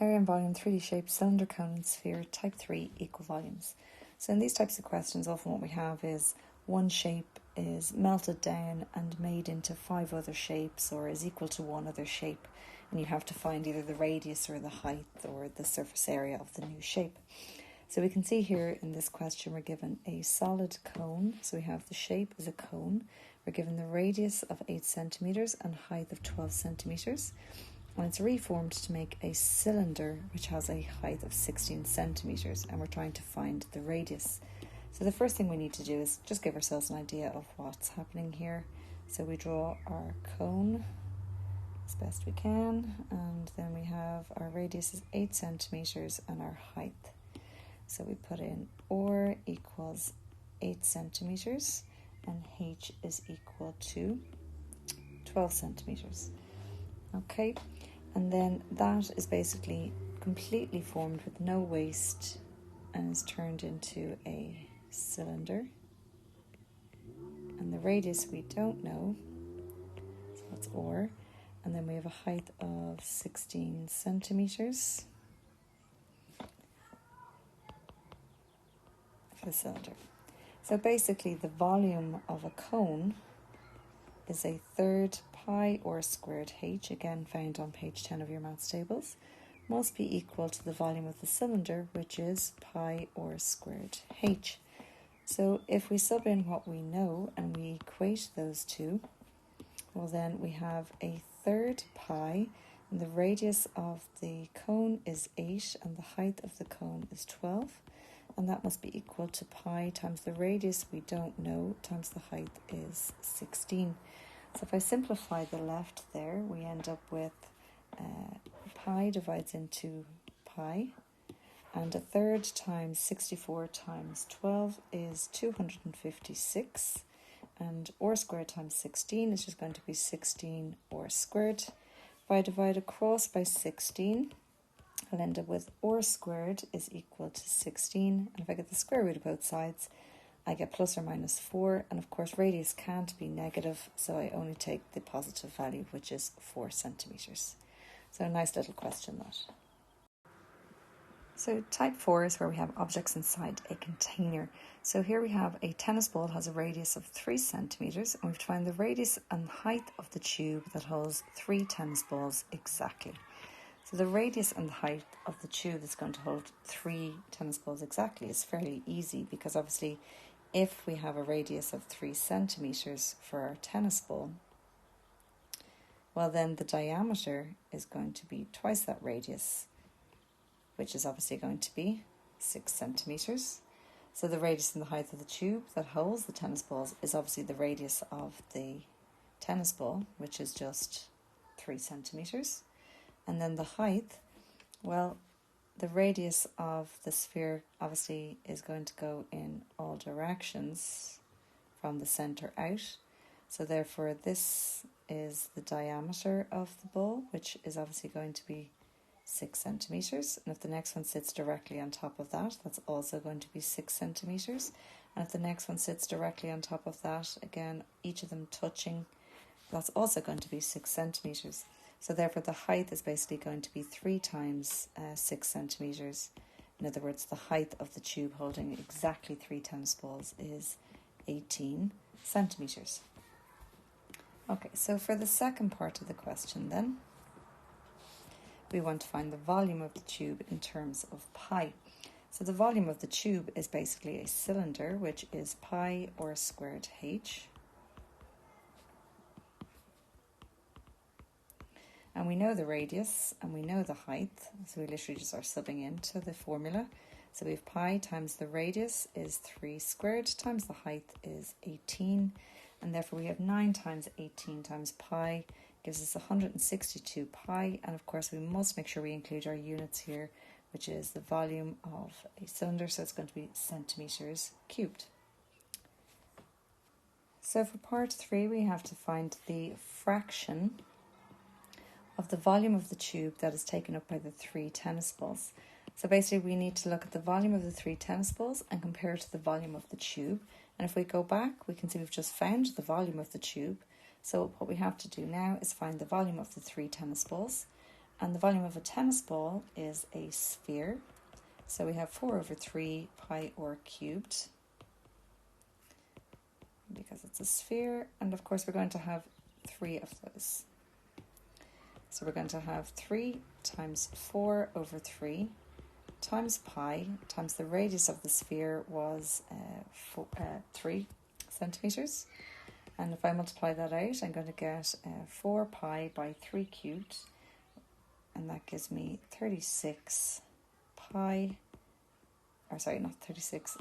Area and volume, 3D shape, cylinder, cone, and sphere, type 3, equal volumes. So in these types of questions, often what we have is one shape is melted down and made into 5 other shapes, or is equal to one other shape, and you have to find either the radius or the height or the surface area of the new shape. So we can see here in this question we're given a solid cone, so we have the shape as a cone, we're given the radius of 8 centimetres and height of 12 centimetres, and it's reformed to make a cylinder which has a height of 16 centimetres, and we're trying to find the radius. So the first thing we need to do is just give ourselves an idea of what's happening here. So we draw our cone as best we can, and then we have our radius is 8 centimetres and our height. So we put in R equals 8 centimetres and H is equal to 12 centimetres. Okay, and then that is basically completely formed with no waste and is turned into a cylinder. And the radius we don't know, so that's R. And then we have a height of 16 centimetres for the cylinder. So basically the volume of a cone is a third pi r squared h, again found on page 10 of your maths tables, must be equal to the volume of the cylinder, which is pi r squared h. So if we sub in what we know and we equate those two, well then we have a third pi, and the radius of the cone is 8 and the height of the cone is 12, and that must be equal to pi times the radius we don't know times the height is 16. So if I simplify the left there, we end up with pi divides into pi, and a third times 64 times 12 is 256, and r squared times 16 is just going to be 16 r squared. If I divide across by 16, I'll end up with r squared is equal to 16, and if I get the square root of both sides, I get plus or minus 4, and of course radius can't be negative, so I only take the positive value, which is 4 centimetres. So a nice little question that. So type 4 is where we have objects inside a container. So here we have a tennis ball that has a radius of 3 centimetres, and we've to find the radius and height of the tube that holds 3 tennis balls exactly. So the radius and the height of the tube that's going to hold 3 tennis balls exactly is fairly easy, because obviously if we have a radius of 3 centimetres for our tennis ball, well then the diameter is going to be twice that radius, which is obviously going to be 6 centimetres. So the radius and the height of the tube that holds the tennis balls is obviously the radius of the tennis ball, which is just 3 centimetres. And then the height, well, the radius of the sphere obviously is going to go in all directions from the centre out. So therefore this is the diameter of the ball, which is obviously going to be 6 centimetres. And if the next one sits directly on top of that, that's also going to be 6 centimetres. And if the next one sits directly on top of that, again, each of them touching, that's also going to be 6 centimetres. So therefore the height is basically going to be 3 times 6 centimetres. In other words, the height of the tube holding exactly 3 tennis balls is 18 centimetres. Okay, so for the second part of the question then, we want to find the volume of the tube in terms of pi. So the volume of the tube is basically a cylinder, which is pi r squared h. And we know the radius and we know the height, so we literally just are subbing into the formula. So we have pi times the radius is 3 squared times the height is 18, and therefore we have 9 times 18 times pi gives us 162 pi, and of course we must make sure we include our units here, which is the volume of a cylinder, so it's going to be centimetres cubed. So for part 3 we have to find the fraction of the volume of the tube that is taken up by the 3 tennis balls. So basically we need to look at the volume of the 3 tennis balls and compare it to the volume of the tube. And if we go back, we can see we've just found the volume of the tube. So what we have to do now is find the volume of the 3 tennis balls. And the volume of a tennis ball is a sphere. So we have 4 over 3 pi r cubed, because it's a sphere. And of course we're going to have 3 of those. So we're going to have 3 times 4 over 3 times pi times the radius of the sphere was 3 centimeters. And if I multiply that out, I'm going to get 4 pi by 3 cubed, and that gives me 36 pi, or sorry, not 36,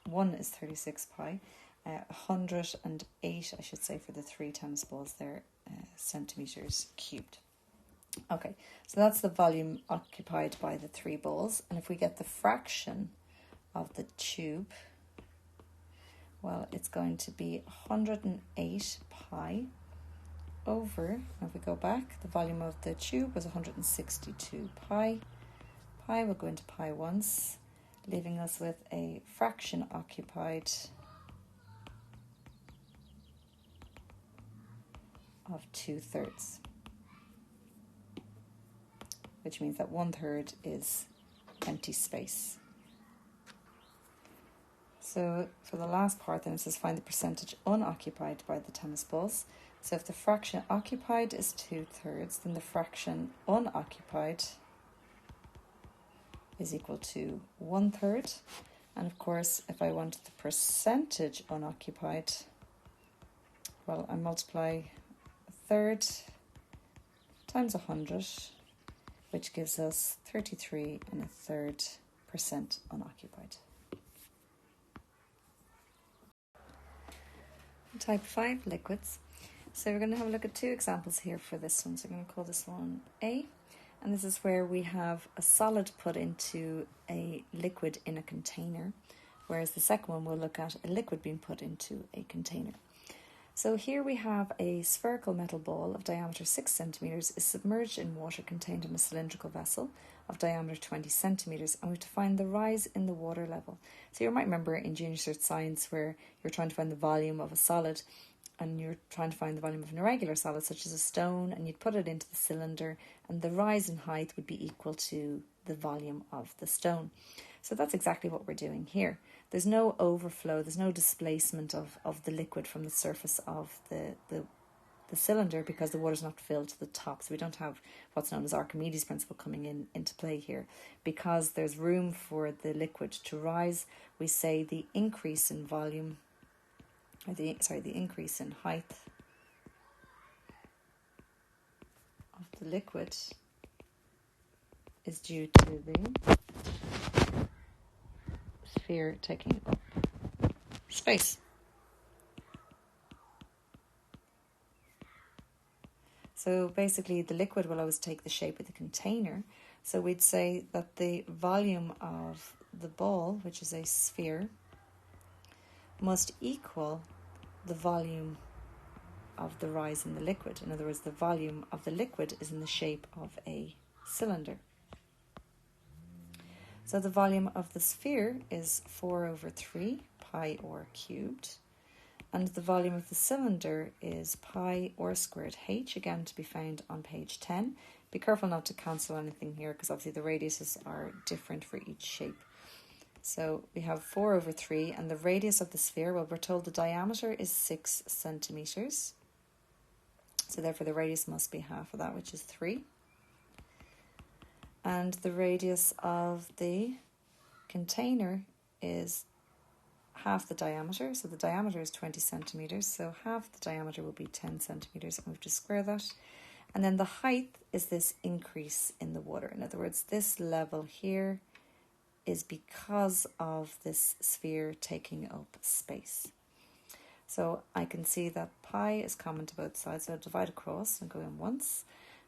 1 is 36 pi, 108, I should say, for the 3 tennis balls there, centimeters cubed. Okay, so that's the volume occupied by the 3 balls. And if we get the fraction of the tube, well, it's going to be 108 pi over, if we go back, the volume of the tube was 162 pi. Pi will go into pi once, leaving us with a fraction occupied of 2/3. Which means that 1/3 is empty space. So for the last part then, it says find the percentage unoccupied by the tennis balls. So if the fraction occupied is 2/3, then the fraction unoccupied is equal to 1/3. And of course, if I want the percentage unoccupied, well, I multiply 1/3 times 100, which gives us 33.33% unoccupied. Type 5, liquids. So we're going to have a look at 2 examples here for this one. So I'm going to call this one A, and this is where we have a solid put into a liquid in a container, whereas the second one we'll look at a liquid being put into a container. So here we have a spherical metal ball of diameter 6 centimeters is submerged in water contained in a cylindrical vessel of diameter 20 centimeters, and we have to find the rise in the water level. So you might remember in junior cert science where you're trying to find the volume of a solid, and you're trying to find the volume of an irregular solid such as a stone, and you'd put it into the cylinder, and the rise in height would be equal to the volume of the stone. So that's exactly what we're doing here. There's no overflow, there's no displacement of the liquid from the surface of the cylinder, because the water's not filled to the top. So we don't have what's known as Archimedes' principle coming into play here. Because there's room for the liquid to rise, we say the increase in volume, or the increase in height of the liquid is due to the sphere taking up space. So basically the liquid will always take the shape of the container. So we'd say that the volume of the ball, which is a sphere, must equal the volume of the rise in the liquid. In other words, the volume of the liquid is in the shape of a cylinder. So the volume of the sphere is 4 over 3 pi r cubed, and the volume of the cylinder is pi r squared h, again to be found on page 10. Be careful not to cancel anything here, because obviously the radiuses are different for each shape. So we have 4 over 3, and the radius of the sphere, well, we're told the diameter is 6 centimeters. So therefore the radius must be half of that, which is 3. And the radius of the container is half the diameter. So the diameter is 20 centimeters. So half the diameter will be 10 centimeters, and we have to square that. And then the height is this increase in the water. In other words, this level here is because of this sphere taking up space. So I can see that pi is common to both sides. So I'll divide across and go in once.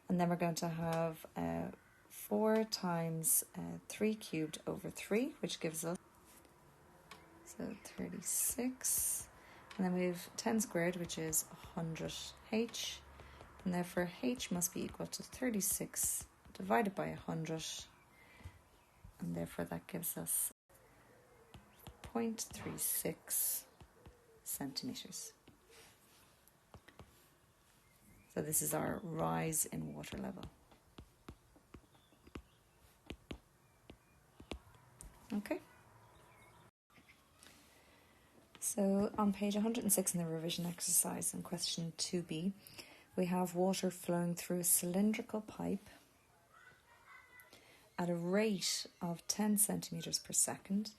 And then we're going to have 4 times 3 cubed over 3, which gives us 36. And then we have 10 squared, which is 100h. And therefore h must be equal to 36 divided by 100. And therefore that gives us 0.36 centimeters. So this is our rise in water level. Okay. So on page 106 in the revision exercise in question 2b, we have water flowing through a cylindrical pipe at a rate of 10 centimetres per second,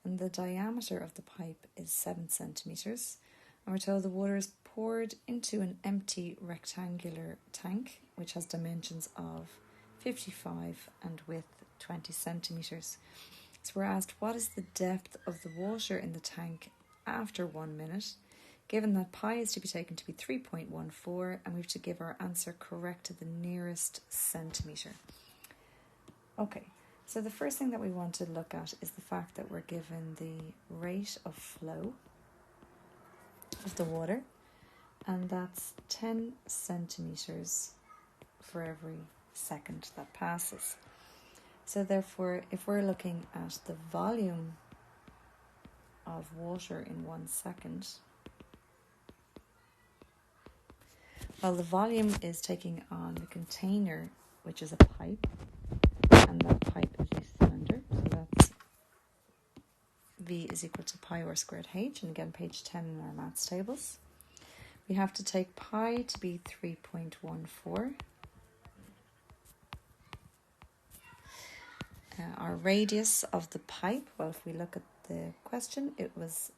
and the diameter of the pipe is 7 centimetres. And we're told the water is poured into an empty rectangular tank, which has dimensions of 55 and width 20 centimetres. So we're asked, what is the depth of the water in the tank after 1 minute, given that pi is to be taken to be 3.14, and we have to give our answer correct to the nearest centimetre. Okay, so the first thing that we want to look at is the fact that we're given the rate of flow of the water, and that's 10 centimetres for every second that passes. So therefore, if we're looking at the volume of water in 1 second, well, the volume is taking on the container, which is a pipe, and that pipe is a cylinder, so that's V is equal to pi r squared h, and again page 10 in our maths tables. We have to take pi to be 3.14. Our radius of the pipe, well, if we look at the question, it was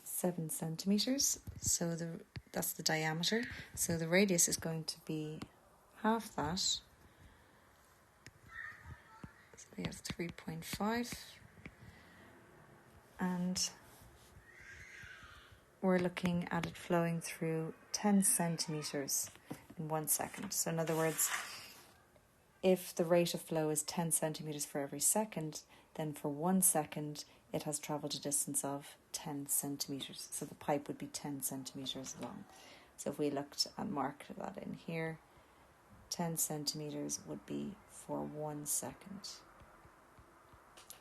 7 centimetres, so that's the diameter, so the radius is going to be half that, so we have 3.5, and we're looking at it flowing through 10 centimetres in 1 second. So in other words, if the rate of flow is 10 centimetres for every second, then for 1 second it has travelled a distance of 10 centimetres. So the pipe would be 10 centimetres long. So if we looked and marked that in here, 10 centimetres would be for 1 second.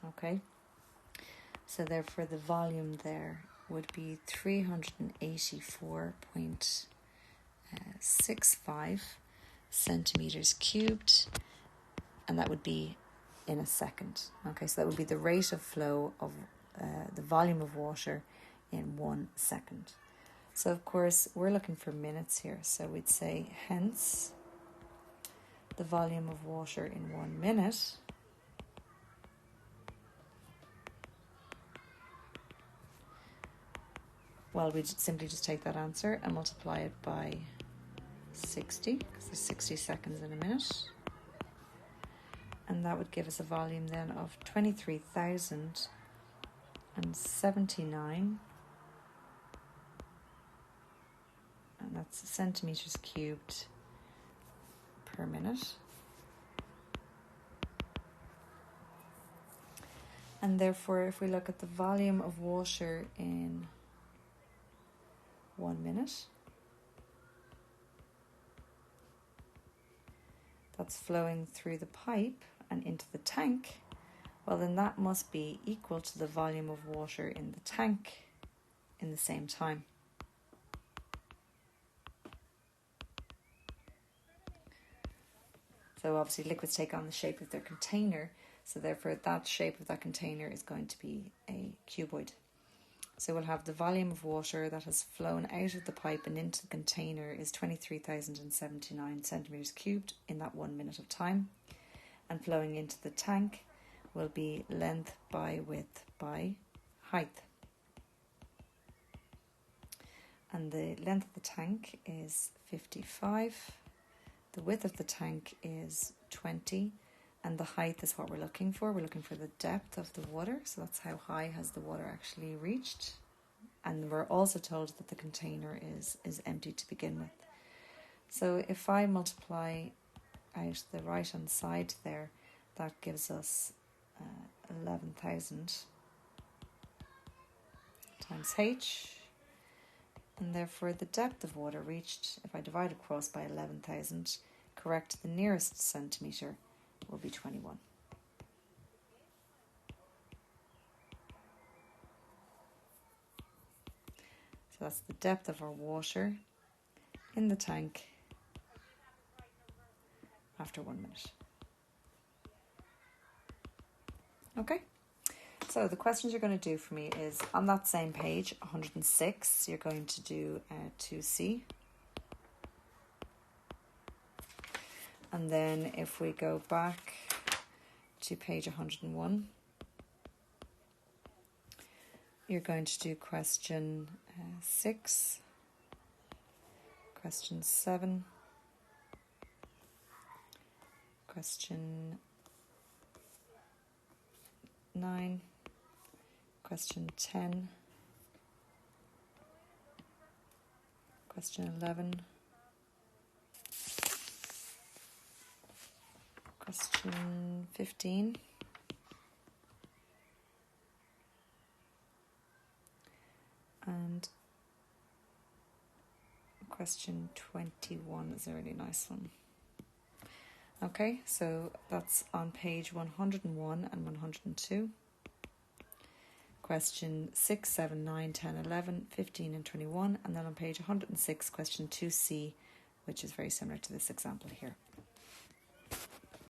Okay, so therefore the volume there would be 384.65 centimetres cubed, and that would be in a second. Okay, so that would be the rate of flow of the volume of water in 1 second. So of course we're looking for minutes here, so we'd say hence the volume of water in 1 minute well, we'd simply just take that answer and multiply it by 60, because there's 60 seconds in a minute. And that would give us a volume then of 23,079, and that's centimetres cubed per minute. And therefore, if we look at the volume of water in 1 minute, that's flowing through the pipe and into the tank, well then that must be equal to the volume of water in the tank in the same time. So obviously liquids take on the shape of their container, so therefore that shape of that container is going to be a cuboid. So we'll have the volume of water that has flown out of the pipe and into the container is 23,079 centimetres cubed in that 1 minute of time. And flowing into the tank will be length by width by height. And the length of the tank is 55. The width of the tank is 20. And the height is what we're looking for. We're looking for the depth of the water. So that's how high has the water actually reached. And we're also told that the container is empty to begin with. So if I multiply out the right hand side there, that gives us 11,000 times h. And therefore the depth of water reached, if I divide across by 11,000, correct to the nearest centimetre, will be 21. So that's the depth of our water in the tank after 1 minute. Okay, so the questions you're going to do for me is on that same page, 106, you're going to do 2C. And then if we go back to page 101, you're going to do question 6, question 7, question 9, question 10, question 11, question 15, and question 21 is a really nice one. Okay, so that's on page 101 and 102. Question 6, 7, 9, 10, 11, 15 and 21. And then on page 106, question 2C, which is very similar to this example here.